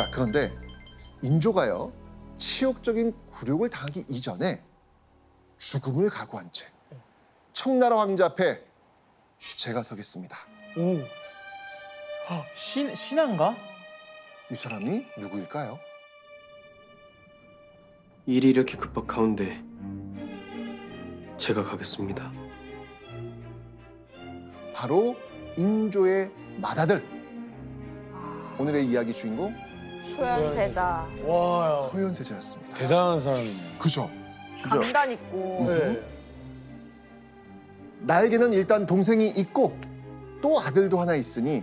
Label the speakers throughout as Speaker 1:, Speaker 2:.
Speaker 1: 자, 그런데 인조가요, 치욕적인 굴욕을 당하기 이전에 죽음을 각오한 채 청나라 황제 앞에 제가 서겠습니다.
Speaker 2: 오. 신한가?
Speaker 1: 이 사람이 누구일까요?
Speaker 3: 일이 이렇게 급박 가운데 제가 가겠습니다.
Speaker 1: 바로 인조의 맏아들. 오늘의 이야기 주인공
Speaker 4: 소현세자.
Speaker 2: 와,
Speaker 1: 소현세자였습니다.
Speaker 2: 대단한 사람이네.
Speaker 1: 그죠?
Speaker 4: 강단 있고.
Speaker 2: 네.
Speaker 1: 나에게는 일단 동생이 있고 또 아들도 하나 있으니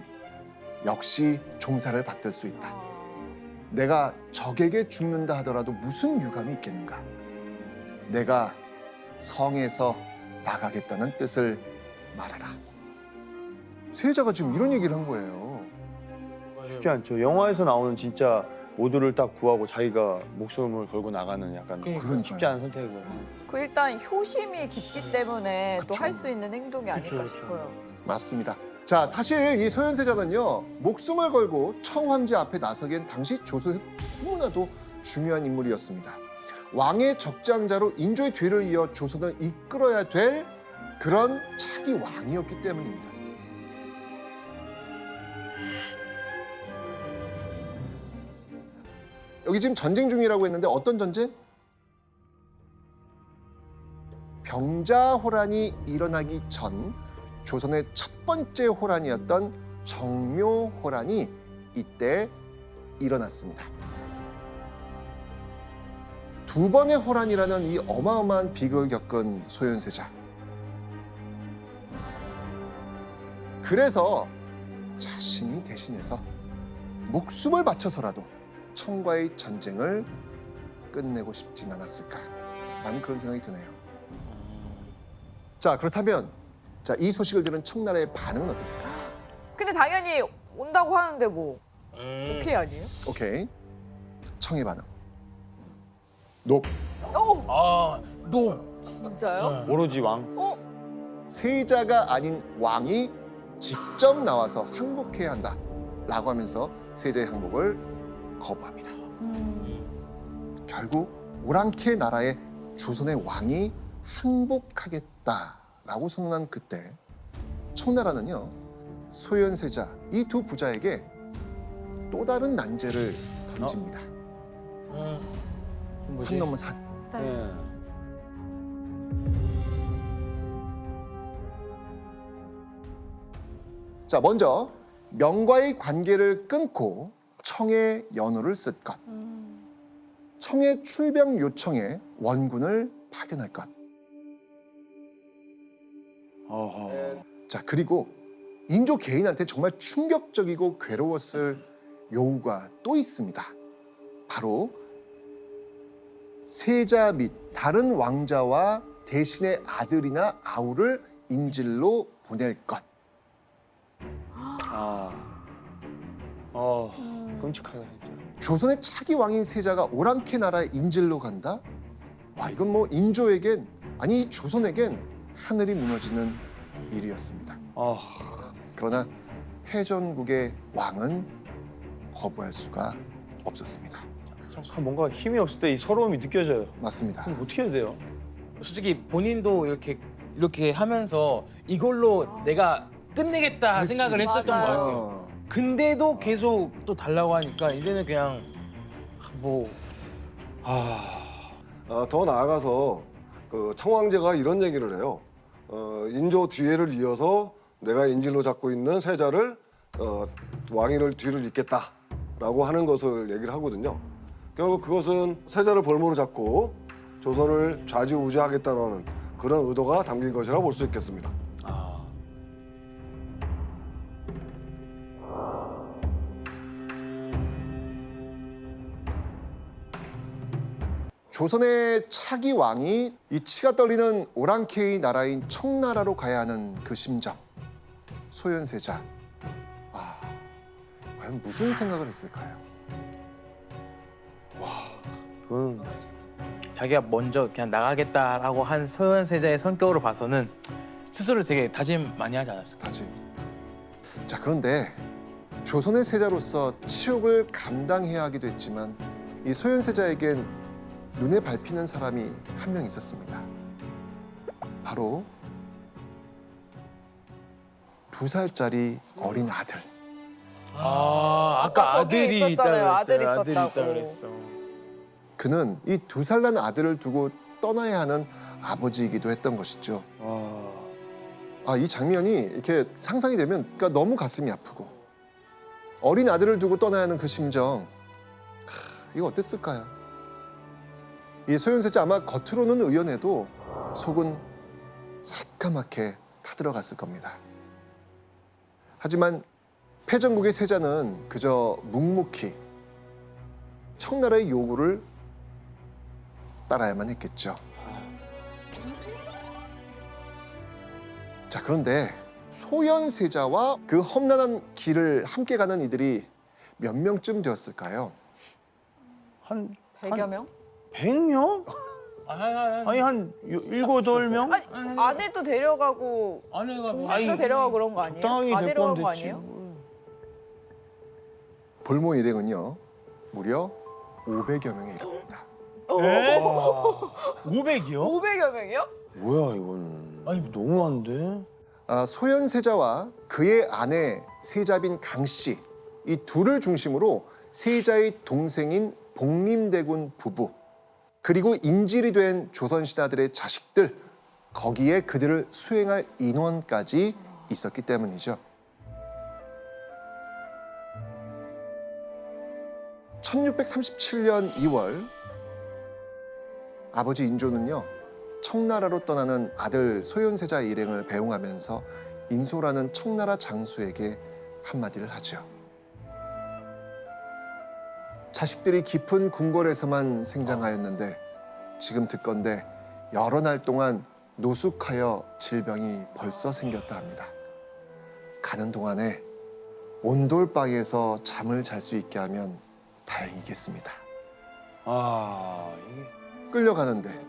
Speaker 1: 역시 종사를 받들 수 있다. 내가 적에게 죽는다 하더라도 무슨 유감이 있겠는가. 내가 성에서 나가겠다는 뜻을 말하라. 세자가 지금 이런 얘기를 한 거예요.
Speaker 5: 쉽지 않죠. 영화에서 나오는 진짜 모두를 딱 구하고 자기가 목숨을 걸고 나가는 약간
Speaker 1: 그러니까요.
Speaker 5: 쉽지 않은 선택을.
Speaker 4: 그 일단 효심이 깊기 때문에 또
Speaker 1: 그쵸.
Speaker 4: 할 수 있는 행동이 아닐까
Speaker 5: 그쵸.
Speaker 4: 싶어요.
Speaker 1: 맞습니다. 자, 사실 이 소현세자는요, 목숨을 걸고 청황제 앞에 나서기엔 당시 조선에서 너무나도 중요한 인물이었습니다. 왕의 적장자로 인조의 뒤를 이어 조선을 이끌어야 될 그런 차기 왕이었기 때문입니다. 여기 지금 전쟁 중이라고 했는데 어떤 전쟁? 병자호란이 일어나기 전 조선의 첫 번째 호란이었던 정묘호란이 이때 일어났습니다. 두 번의 호란이라는 이 어마어마한 비극을 겪은 소현세자. 그래서 자신이 대신해서 목숨을 바쳐서라도 청과의 전쟁을 끝내고 싶진 않았을까 라는 그런 생각이 드네요. 자, 그렇다면 이 소식을 들은 청나라의 반응은 어땠을까?
Speaker 4: 근데 당연히 온다고 하는데 뭐 오케이 아니에요?
Speaker 1: 오케이. 청의 반응. 높.
Speaker 4: 오!
Speaker 2: 아, 너.
Speaker 4: 진짜요?
Speaker 5: 오로지 왕.
Speaker 4: 어?
Speaker 1: 세자가 아닌 왕이 직접 나와서 항복해야 한다 라고 하면서 세자의 항복을 거부합니다. 결국 오랑캐 나라의 조선의 왕이 항복하겠다라고 선언한 그때 청나라는요, 소현세자 이 두 부자에게 또 다른 난제를 던집니다. 산 넘은 산.
Speaker 4: 네.
Speaker 5: 네.
Speaker 1: 자, 먼저 명과의 관계를 끊고 청에 연호를 쓸 것. 청의 출병 요청에 원군을 파견할 것.
Speaker 5: 어허.
Speaker 1: 자, 그리고 인조 개인한테 정말 충격적이고 괴로웠을 요구가 또 있습니다. 바로 세자 및 다른 왕자와 대신의 아들이나 아우를 인질로 보낼 것.
Speaker 5: 아. 끔찍하다 진짜.
Speaker 1: 조선의 차기 왕인 세자가 오랑캐 나라의 인질로 간다? 와, 이건 뭐 인조에겐, 아니 조선에겐 하늘이 무너지는 일이었습니다.
Speaker 5: 아.
Speaker 1: 그러나 패전국의 왕은 거부할 수가 없었습니다.
Speaker 5: 참 뭔가 힘이 없을 때 이 서러움이 느껴져요.
Speaker 1: 맞습니다.
Speaker 5: 그럼 어떻게 해야 돼요?
Speaker 2: 솔직히 본인도 이렇게 하면서 이걸로 내가 끝내겠다
Speaker 1: 그렇지.
Speaker 2: 생각을 했었던 것
Speaker 4: 맞아요.
Speaker 2: 같아요. 근데도 계속 또 달라고 하니까 이제는 그냥 뭐
Speaker 6: 더 나아가서 그 청황제가 이런 얘기를 해요. 인조 뒤를 이어서 내가 인질로 잡고 있는 세자를 왕위를 뒤를 잇겠다라고 하는 것을 얘기를 하거든요. 결국 그것은 세자를 볼모로 잡고 조선을 좌지우지하겠다는 그런 의도가 담긴 것이라고 볼 수 있겠습니다.
Speaker 1: 조선의 차기 왕이 이 치가 떨리는 오랑캐의 나라인 청나라로 가야 하는 그 심정. 소현세자. 과연 무슨 생각을 했을까요?
Speaker 5: 그건
Speaker 2: 자기가 먼저 그냥 나가겠다라고 한 소현세자의 성격으로 봐서는 스스로 되게 다짐 많이 하지 않았을까?
Speaker 1: 다짐. 자, 그런데 조선의 세자로서 치욕을 감당해야 하기도 했지만 이 소현세자에겐 눈에 밟히는 사람이 한 명 있었습니다. 바로 2살짜리 어린 아들.
Speaker 2: 아까
Speaker 4: 저기
Speaker 2: 아들이 있다고
Speaker 4: 있었잖아요. 아들
Speaker 2: 그랬어요. 아들이
Speaker 4: 있었다고.
Speaker 2: 있다고 그랬어.
Speaker 1: 그는 이 2살 난 아들을 두고 떠나야 하는 아버지이기도 했던 것이죠. 이 장면이 이렇게 상상이 되면 그러니까 너무 가슴이 아프고 어린 아들을 두고 떠나야 하는 그 심정, 이거 어땠을까요? 이 소현세자 아마 겉으로는 의연해도 속은 새까맣게 타들어갔을 겁니다. 하지만 패전국의 세자는 그저 묵묵히 청나라의 요구를 따라야만 했겠죠. 자, 그런데 소현세자와 그 험난한 길을 함께 가는 이들이 몇 명쯤 되었을까요?
Speaker 5: 한
Speaker 4: 100여 명?
Speaker 5: 100명? 아니 한 7, 8명?
Speaker 4: 아니 아내도 데려가고
Speaker 2: 아내가
Speaker 4: 동생도 데려가고 그런 거 아니에요?
Speaker 5: 적당히
Speaker 4: 다
Speaker 5: 데리고
Speaker 4: 데려간
Speaker 5: 오면
Speaker 4: 거
Speaker 5: 됐지.
Speaker 4: 아니에요?
Speaker 1: 볼모 일행은요 무려 500여 명에 이릅니다.
Speaker 2: 500이요?
Speaker 4: 500여 명이요?
Speaker 5: 뭐야 이거는.
Speaker 2: 아니,
Speaker 5: 너무한데?
Speaker 1: 소현세자와 그의 아내 세자빈 강씨 이 둘을 중심으로 세자의 동생인 복림대군 부부 그리고 인질이 된 조선 신하들의 자식들 거기에 그들을 수행할 인원까지 있었기 때문이죠. 1637년 2월 아버지 인조는요 청나라로 떠나는 아들 소현세자 일행을 배웅하면서 인소라는 청나라 장수에게 한마디를 하죠. 자식들이 깊은 궁궐에서만 생장하였는데 지금 듣건대 여러 날 동안 노숙하여 질병이 벌써 생겼다 합니다. 가는 동안에 온돌방에서 잠을 잘 수 있게 하면 다행이겠습니다.
Speaker 5: 이게
Speaker 1: 끌려가는데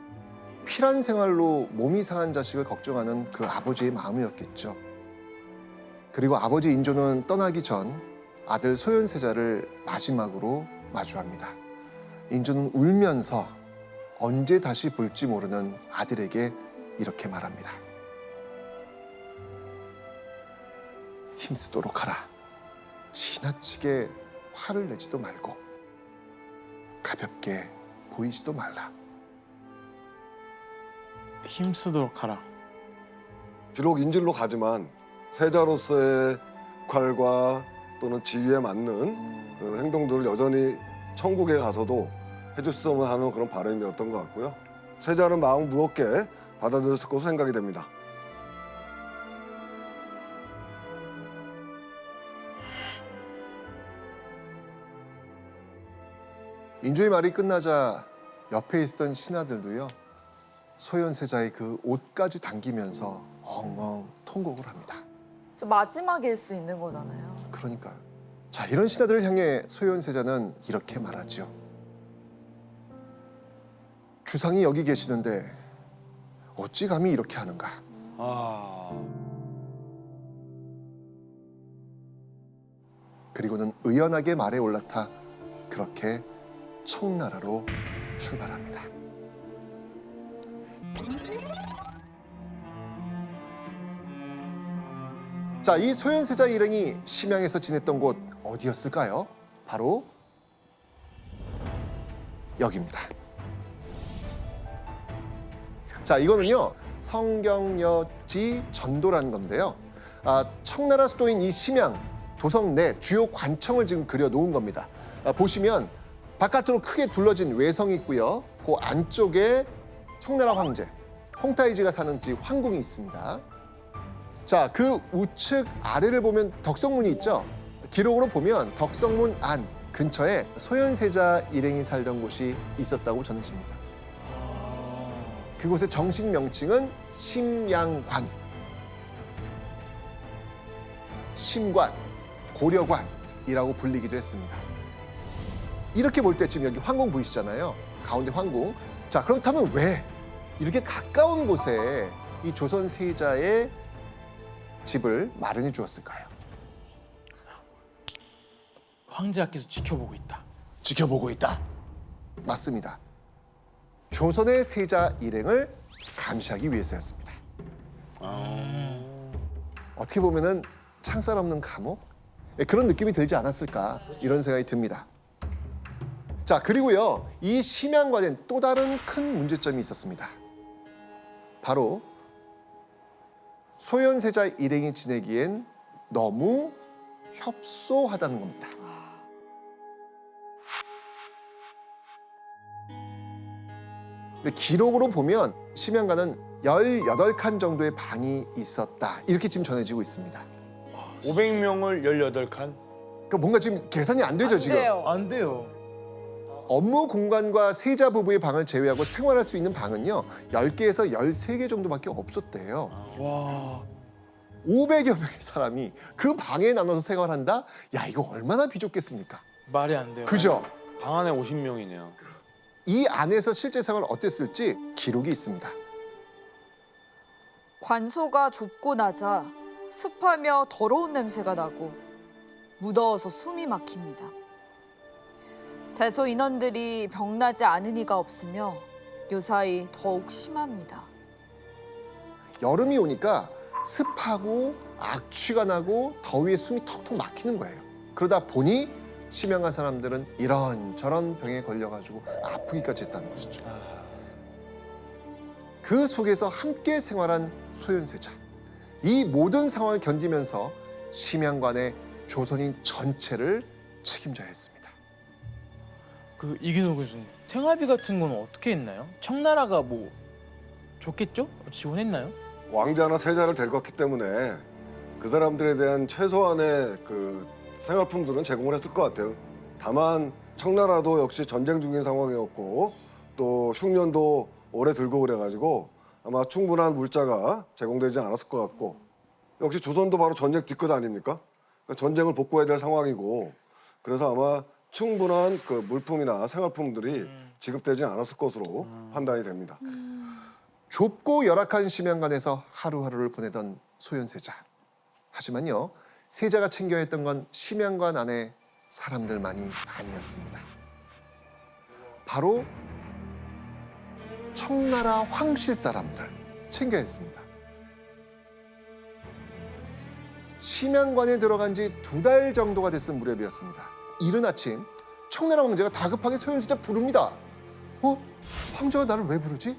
Speaker 1: 피란 생활로 몸이 상한 자식을 걱정하는 그 아버지의 마음이었겠죠. 그리고 아버지 인조는 떠나기 전 아들 소현세자를 마지막으로 마주합니다. 인조는 울면서 언제 다시 볼지 모르는 아들에게 이렇게 말합니다. 힘쓰도록 하라. 지나치게 화를 내지도 말고 가볍게 보이지도 말라.
Speaker 2: 힘쓰도록 하라.
Speaker 6: 비록 인질로 가지만 세자로서의 역할과 또는 지위에 맞는 그 행동들을 여전히 천국에 가서도 해줬으면 하는 그런 바람이었던 것 같고요. 세자는 마음 무겁게 받아들였을 것으로 생각이 됩니다.
Speaker 1: 인조의 말이 끝나자 옆에 있었던 신하들도요 소현세자의 그 옷까지 당기면서 엉엉 통곡을 합니다.
Speaker 4: 저 마지막일 수 있는 거잖아요.
Speaker 1: 그러니까요. 자, 이런 신하들을 향해 소현세자는 이렇게 말하죠. 주상이 여기 계시는데 어찌 감히 이렇게 하는가? 그리고는 의연하게 말에 올라타 그렇게 청나라로 출발합니다. 자, 이 소현세자 일행이 심양에서 지냈던 곳 어디였을까요? 바로 여기입니다. 자, 이거는요 성경여지 전도라는 건데요. 청나라 수도인 이 심양 도성 내 주요 관청을 지금 그려놓은 겁니다. 보시면 바깥으로 크게 둘러진 외성이 있고요. 그 안쪽에 청나라 황제 홍타이지가 사는 집 황궁이 있습니다. 자, 그 우측 아래를 보면 덕성문이 있죠. 기록으로 보면 덕성문 안 근처에 소현세자 일행이 살던 곳이 있었다고 전해집니다. 그곳의 정식 명칭은 심양관, 심관, 고려관이라고 불리기도 했습니다. 이렇게 볼 때 지금 여기 황궁 보이시잖아요. 가운데 황궁. 자, 그렇다면 왜 이렇게 가까운 곳에 이 조선 세자의 집을 마련해 주었을까요?
Speaker 2: 황제께서 지켜보고 있다.
Speaker 1: 지켜보고 있다. 맞습니다. 조선의 세자 일행을 감시하기 위해서였습니다. 어떻게 보면은 창살 없는 감옥? 그런 느낌이 들지 않았을까 이런 생각이 듭니다. 자, 그리고요, 이 심양관엔 또 다른 큰 문제점이 있었습니다. 바로 소현세자 일행이 지내기엔 너무 협소하다는 겁니다. 근데 기록으로 보면 심양관은 18칸 정도의 방이 있었다. 이렇게 지금 전해지고 있습니다.
Speaker 5: 500명을 18칸?
Speaker 1: 그러니까 뭔가 지금 계산이 안 되죠,
Speaker 4: 안
Speaker 1: 지금.
Speaker 4: 돼요.
Speaker 2: 안 돼요.
Speaker 1: 업무 공간과 세자 부부의 방을 제외하고 생활할 수 있는 방은요, 10개에서 13개 정도밖에 없었대요.
Speaker 2: 와.
Speaker 1: 500여 명의 사람이 그 방에 나눠서 생활한다? 야, 이거 얼마나 비좁겠습니까?
Speaker 2: 말이 안 돼요.
Speaker 1: 그죠?
Speaker 5: 방 안에 50명이네요.
Speaker 1: 이 안에서 실제 생활 어땠을지 기록이 있습니다.
Speaker 4: 관소가 좁고 낮아 습하며 더러운 냄새가 나고 무더워서 숨이 막힙니다. 대소 인원들이 병나지 않은 이가 없으며 요사이 더욱 심합니다.
Speaker 1: 여름이 오니까 습하고 악취가 나고 더위에 숨이 턱턱 막히는 거예요. 그러다 보니 심양관 사람들은 이런저런 병에 걸려가지고 아프기까지 했다는 것이죠. 그 속에서 함께 생활한 소현세자. 이 모든 상황을 견디면서 심양관의 조선인 전체를 책임져야 했습니다.
Speaker 2: 그 이균호 교수님, 생활비 같은 건 어떻게 했나요? 청나라가 뭐 줬겠죠? 지원했나요?
Speaker 6: 왕자나 세자를 데리고 때문에 그 사람들에 대한 최소한의 그 생활품들은 제공을 했을 것 같아요. 다만 청나라도 역시 전쟁 중인 상황이었고 또 흉년도 오래 들고 그래가지고 아마 충분한 물자가 제공되지 않았을 것 같고, 역시 조선도 바로 전쟁 뒤끝 아닙니까? 그러니까 전쟁을 복구해야 될 상황이고, 그래서 아마 충분한 그 물품이나 생활품들이 지급되지 않았을 것으로 판단이 됩니다.
Speaker 1: 좁고 열악한 심양관에서 하루하루를 보내던 소현세자. 하지만요, 세자가 챙겨야 했던 건 심양관 안에 사람들만이 아니었습니다. 바로 청나라 황실 사람들 챙겨야 했습니다. 심양관에 들어간 지 2달 정도가 됐을 무렵이었습니다. 이른 아침 청나라 황제가 다급하게 소현세자 부릅니다. 황제가 나를 왜 부르지?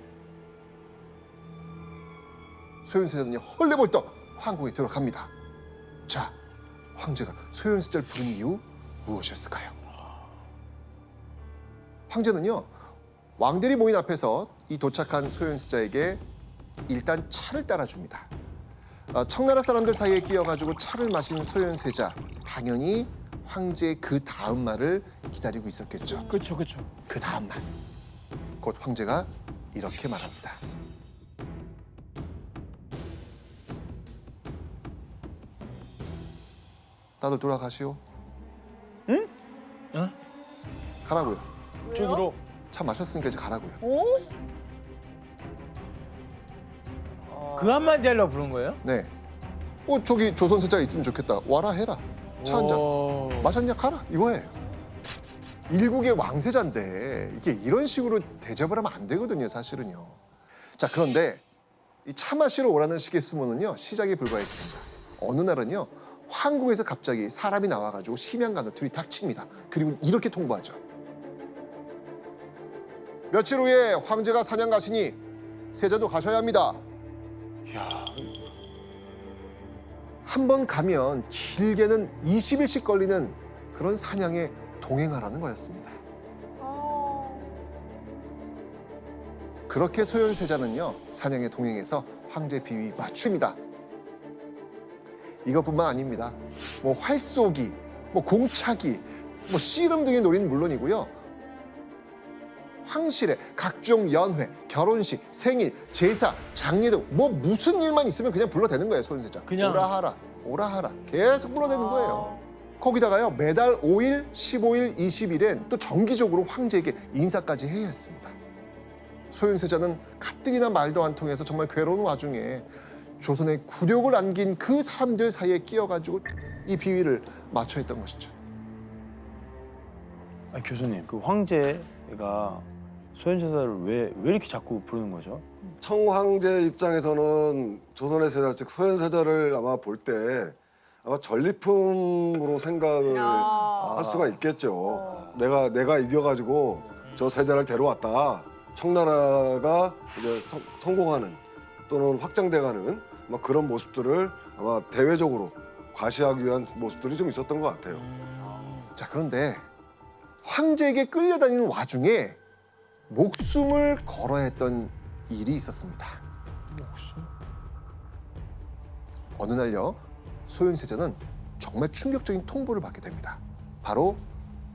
Speaker 1: 소현세자는 헐레벌떡 황궁에 들어갑니다. 자, 황제가 소현세자를 부른 이유 무엇이었을까요? 황제는요, 왕들이 모인 앞에서 이 도착한 소현세자에게 일단 차를 따라줍니다. 청나라 사람들 사이에 끼어가지고 차를 마신 소현세자, 당연히 황제의 그 다음 말을 기다리고 있었겠죠.
Speaker 2: 그렇죠, 그렇죠.
Speaker 1: 그 다음 말, 곧 황제가 이렇게 말합니다. 다들 돌아가시오.
Speaker 5: 응?
Speaker 2: 어?
Speaker 1: 가라고요.
Speaker 5: 쪽으로.
Speaker 1: 차 마셨으니까 이제 가라고요.
Speaker 4: 오?
Speaker 2: 그 한마디 하려고 부른 거예요?
Speaker 1: 네. 저기 조선세자가 있으면 좋겠다. 와라 해라. 차 한 잔.
Speaker 2: 오.
Speaker 1: 마셨냐 가라 이거예요. 일국의 왕세자인데 이게 이런 식으로 대접을 하면 안 되거든요, 사실은요. 자, 그런데 이 차 마시러 오라는 식의 수모는요, 시작에 불과했습니다. 어느 날은요, 황궁에서 갑자기 사람이 나와가지고 심양관을 들이닥칩니다. 그리고 이렇게 통보하죠. 며칠 후에 황제가 사냥 가시니 세자도 가셔야 합니다.
Speaker 2: 야,
Speaker 1: 한 번 가면 길게는 20일씩 걸리는 그런 사냥에 동행하라는 거였습니다. 그렇게 소현세자는요, 사냥에 동행해서 황제 비위 맞춥니다. 이것뿐만 아닙니다. 뭐 활쏘기, 뭐 공차기, 뭐 씨름 등의 놀이는 물론이고요. 황실의 각종 연회, 결혼식, 생일, 제사, 장례 등 뭐 무슨 일만 있으면 그냥 불러대는 거예요, 소현세자.
Speaker 2: 그냥.
Speaker 1: 오라 하라, 오라 하라. 계속 불러대는 거예요. 거기다가요, 매달 5일, 15일, 20일엔 또 정기적으로 황제에게 인사까지 해야 했습니다. 소현세자는 가뜩이나 말도 안 통해서 정말 괴로운 와중에 조선의 굴욕을 안긴 그 사람들 사이에 끼어가지고 이 비위를 맞춰 했던 것이죠.
Speaker 5: 아니, 교수님, 그 황제가 소현세자를 왜 이렇게 자꾸 부르는 거죠?
Speaker 6: 청황제 입장에서는 조선의 세자 즉 소현세자를 아마 볼 때 아마 전리품으로 생각을 할 수가 있겠죠. 내가 이겨가지고 저 세자를 데려왔다. 청나라가 이제 성공하는 또는 확장돼가는 막 그런 모습들을 아마 대외적으로 과시하기 위한 모습들이 좀 있었던 것 같아요.
Speaker 1: 자, 그런데 황제에게 끌려다니는 와중에 목숨을 걸어야 했던 일이 있었습니다. 어느 날요, 소현세자는 정말 충격적인 통보를 받게 됩니다. 바로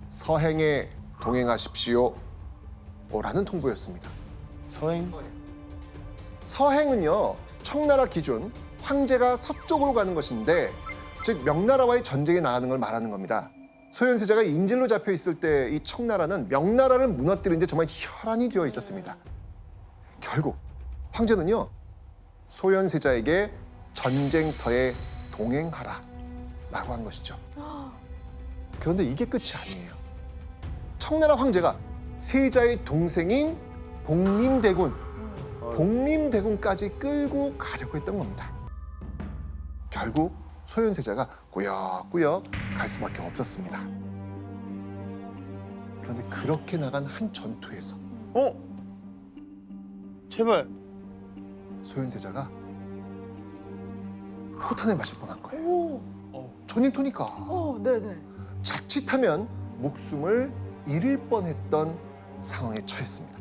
Speaker 1: 서행에 동행하십시오 라는 통보였습니다.
Speaker 5: 서행?
Speaker 1: 서행은요, 청나라 기준 황제가 서쪽으로 가는 것인데, 즉 명나라와의 전쟁에 나가는 걸 말하는 겁니다. 소현세자가 인질로 잡혀 있을 때 이 청나라는 명나라를 무너뜨리는데 정말 혈안이 되어 있었습니다. 결국 황제는요, 소현세자에게 전쟁터에 동행하라라고 한 것이죠. 그런데 이게 끝이 아니에요. 청나라 황제가 세자의 동생인 복림대군까지 끌고 가려고 했던 겁니다. 결국 소현세자가 꾸역꾸역 갈 수밖에 없었습니다. 그런데 그렇게 나간 한 전투에서
Speaker 5: 제발.
Speaker 1: 소현세자가 포탄에 맞을 뻔한 거예요.
Speaker 4: 오,
Speaker 1: 전쟁터니까.
Speaker 4: 네네.
Speaker 1: 자칫하면 목숨을 잃을 뻔했던 상황에 처했습니다.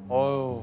Speaker 2: 어휴.